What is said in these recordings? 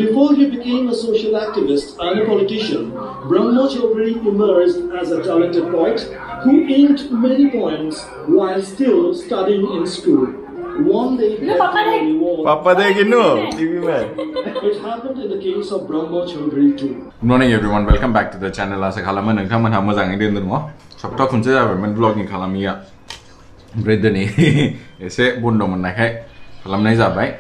Before he became a social activist and a politician, Brahma Chowdhury emerged as a talented poet who inked many poems while still studying in school. One day, Papa TV man. It happened in the case of Brahma Chowdhury too. Good morning everyone, welcome back to the channel. Asa khalaman nangthamman ha mojang idin demo. Sabta khunse jabe men vlogging khalamiya. Bredani ese bondo mannakai khalamnai jabai.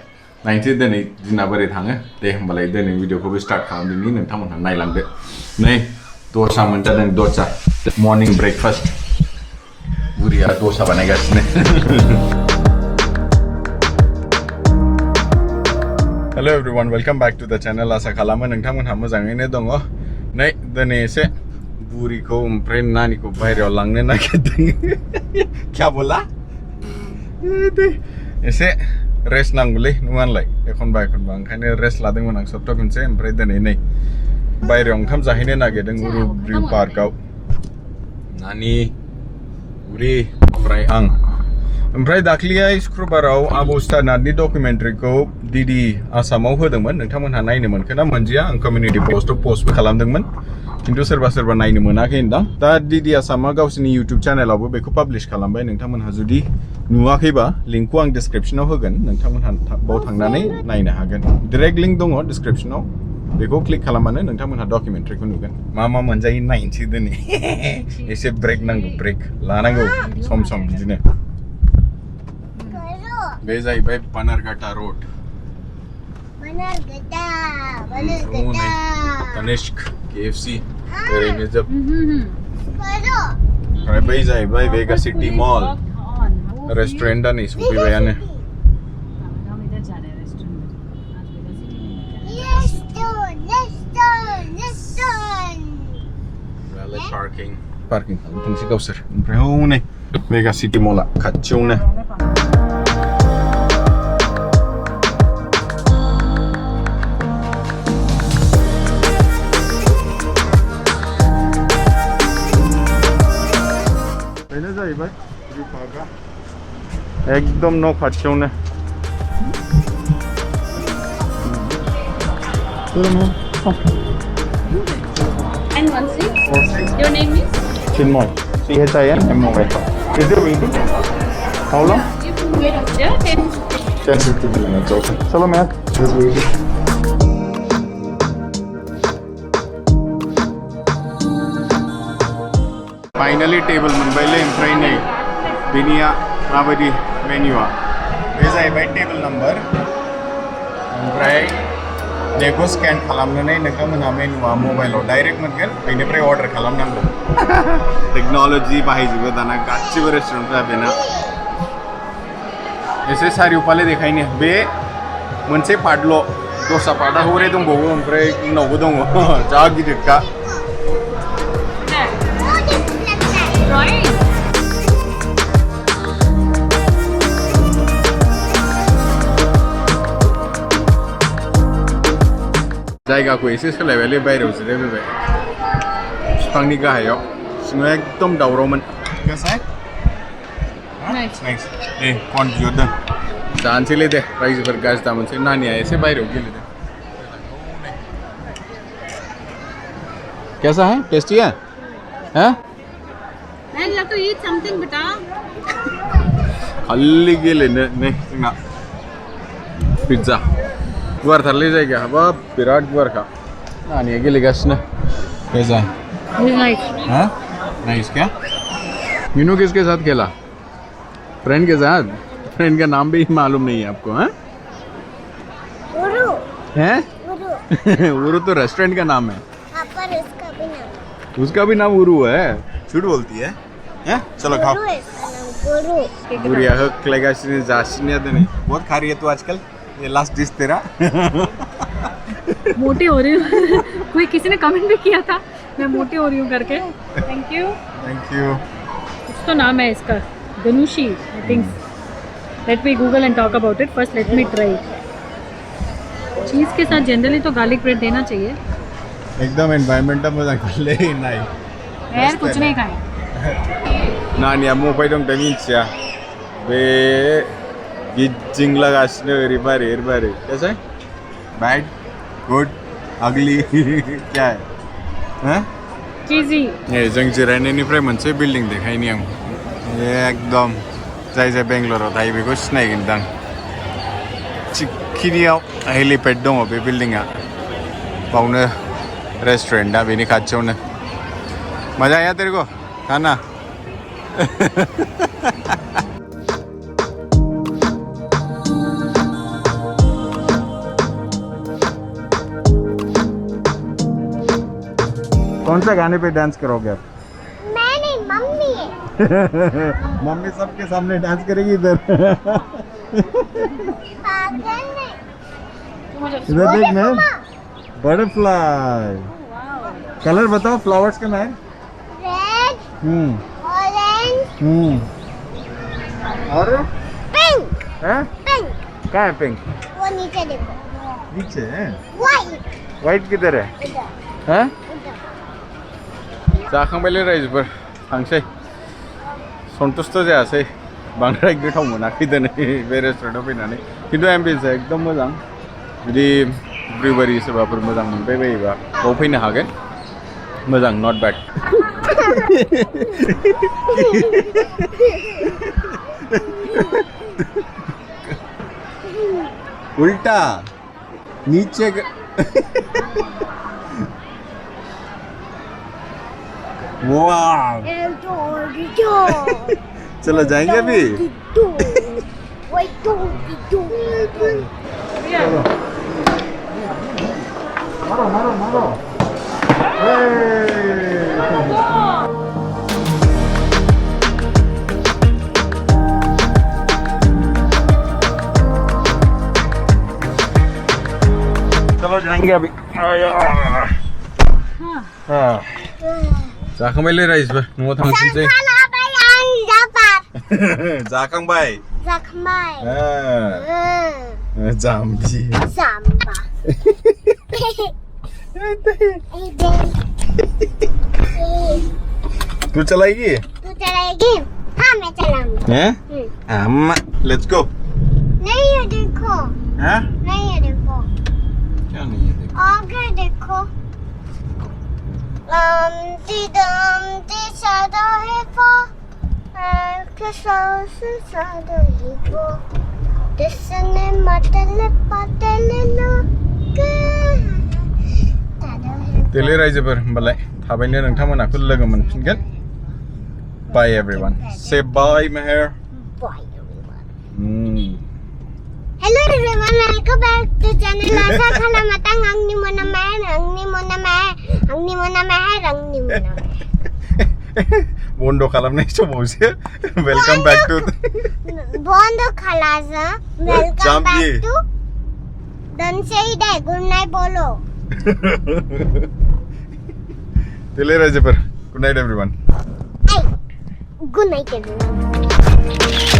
90 दिन दिना बोरै थाङो दे होमबालाय दिनै भिडिअखौबो start खालामदिनि नोंथांमोनहा नायलांदो नै दसा मोनजादों दसा मर्निं ब्रेकफास्ट बुरिया दसा बानायगासिनो hello everyone welcome back to the channel आसा खालामो नोंथांमोनहा मोजाङैनो दङ नै दिनै एसे बुरिखौ ओमफ्राय नानिखौ बाहेरायाव लांनो नागिरदों क्या बोला एसे रेस्ट नांगौलै नुवानलाय एखनबा ओंखायनो रेस्ट लादोंमोन आं सप्ता खनसे ओमफ्राय दिनै नै बायरायाव ओंखाम जाहैनो नागिरदों उरु पार्कआव नानि उरि ओमफ्राय आं ओमफ्राय दाख्लैहाय शुक्रबाराव आबौ सितानाथनि डकुमेन्ट्रिखौ डिडि आसामाव होदोंमोन नोंथांमोनहा नायनो मोनखोना मोनजिया आं कमिउनिटि पस्टआव पस्टबो खालामदोंमोन खिन्थु सोरबा नायनो मोनाखै होनदां दा डिडि आसामा गावसिनि इउटिउब चेनेलावबो बेखौ पाब्लिश खालामबाय नोंथांमोनहा जुदि नुवाखैबा लिंकखौ आं डिसक्रिप्शनाव होगोन नोंथांमोनहा बाव थांनानै नायनो हागोन डाइरेक्ट लिंक दङ डिसक्रिप्शनाव बेखौ क्लिक खालामबानो नोंथांमोनहा डकुमेन्ट्रिखौ नुगोन मा मोनजायो नायनोसै दिनै एसे ब्रेक नांगौ ब्रेक लानांगौ सम बिदिनो बे जाहैबाय बानारघाटा रोड तनिष्क KFC ओरैनो जोब ओमफ्राय बै जाहैबाय वेगा सिटी मल रेस्टुरेन्टआ नै सफैबायानो पार्किं खालामथोंसै गावसोर ओमफ्राय हनै वेगा सिटी मलआ खाथियावनो एकदम न' खाथियावनो And 16. Your name is? Chinmoy. CHINMOY. Is there waiting? How long? You can wait up there 10-15 minutes. Okay. Chalo man. Just waiting. Finally table मोनबायलै ओमफ्राय नै बिनिया माबायदि मेन्युआ बे जाहैबाय टेबल नम्बर ओमफ्राय बेखौ स्केन खालामनानै नोंथांमोनहा मेन्युआ मबाइलाव डाइरेक्ट मोनगोन बेनिफ्राय अर्डार खालामनांगौ टेक्न'लजि बाहायजोबो दाना गासिबो रेस्टुरेन्टफोरा बेना एसे सारिय'फाले देखायनो बे मोनसे पार्टल' दस्रा पार्टआ हरै दंबावो ओमफ्राय उनावबो दङ जा गिदिरखा जायगाखौ एसे सोलायबायलै बायरायाव जिरायबोबाय बिफांनि गाहायाव सिङाव एकदम दावरावमोन नाइस दे कन बिहरदों जानोसैलै दे रायजोफोर गाज्रि दामोनसै नानिया एसे बायरायाव गेलेदों कैसा है टेस्टी है हैं Man, you have to eat something, beta. खालि गेलेनो नै जोंना पिज्जा गुवारथारलै जायगाया हाबाब बिराद गुवारखा नानिया गेलेगासिनो कैसा Nice. हाँ नाइस क्या मीनू किसके साथ खेला फ्रेंड के साथ फ्रेंड का नाम भी मालूम नहीं है आपको हाँ उरु हैं उरु तो रेस्टोरेंट का नाम है पर उसका भी नाम उरु है झूठ बोलती है हैं चलो खाओ बुरिया खिलाएगासिनो जासिनो दिनै बहुत खा रही है तू आजकल ये लास्ट डिश तेरा मोटी हो रही हूँ कोई किसी ने कमेंट भी किया था मैं मोटी हो रही हूँ करके थैंक यू कुछ तो नाम है इसका गनुशी I think let me Google and talk about it first let me try cheese के साथ जनरली तो गार्लिक ब्रेड देना चाहिए एकदम एनवायरमेंट मोजां ले नाय यार कुछ नहीं खाए नानिया मबाय दं दा मिथिया बे गिदिंलागासिनो ओरैबारै ओरैबारै कैसा बैड गुड अगली क्या है हाँ चीज़ी ए जों जिरायनायनिफ्राय मोनसे बिल्डिं देखायनि आं एकदम जाय जाय बेंगलराव थायो बेखौ सिनायगोनदां थिखिनियाव हेलिपेड दङ बे बिल्डिंआ बावनो रेस्टुरेंटा बेनि खाथियावनो मजा आया तेरे को खाना कौन सा गाने पे डांस करोगे आप? मैं नहीं, मम्मी है। मम्मी सबके सामने डांस करेगी इधर पागल नहीं। इधर देख मैम बटरफ्लाई कलर बताओ फ्लावर्स का नाम रेड ऑरेंज और पिंक हैं पिंक क्या है पिंक वो नीचे देखो नीचे है व्हाइट वाइट किधर है इधर हैं उधर जाखांबायलै रायजोफोर थांसै सन्तुष्ट जायासै बांद्राय गोथाव मोनाखै दिनै बे रेस्टुरेन्टाव फैनानै खिन्थु एम्बियन्सआ एकदम मोजां जुदि ब्रुवारि सोरबाफोर मोजां मोनबाय बायोबा बाव फैनो हागोन मोजां नट बैड उल्टा नीचे वाह चलो जाएंगे अभी मारो मारो मारो चलो जाएंगे अभी जाखांबायलै रायजोफोर न'आव थांफिनसै जाखांबाय जाखांबाय जाम्बी जाम्बा तू चलाएगी तू चलाएगी हाँ मैं चलाऊंगी हैं अम्मा लेट्स गो नहीं है देखो हैं नहीं है देखो क्या नहीं है देखो आगे देखो दी सादा है वो किसास सादा ही वो दिसने पातले लोग देलै रायजोफोर होमबालाय थाबैनो नोंथांमोनाखौ लोगो मोनफिनगोन बाय एवरीवन से bye Mehar Bye everyone. Hello everyone, welcome back to channel Asa Khalamata Angni Mona Man, Angni Mona Man, Angni Mona Man, Angni Mona Man. Bodo खालामनाय समावसो welcome back to Bodo Khalasa, welcome back to Don't say that, good night Bolo. देलै रायजोफोर good night everyone Hey, good night everyone.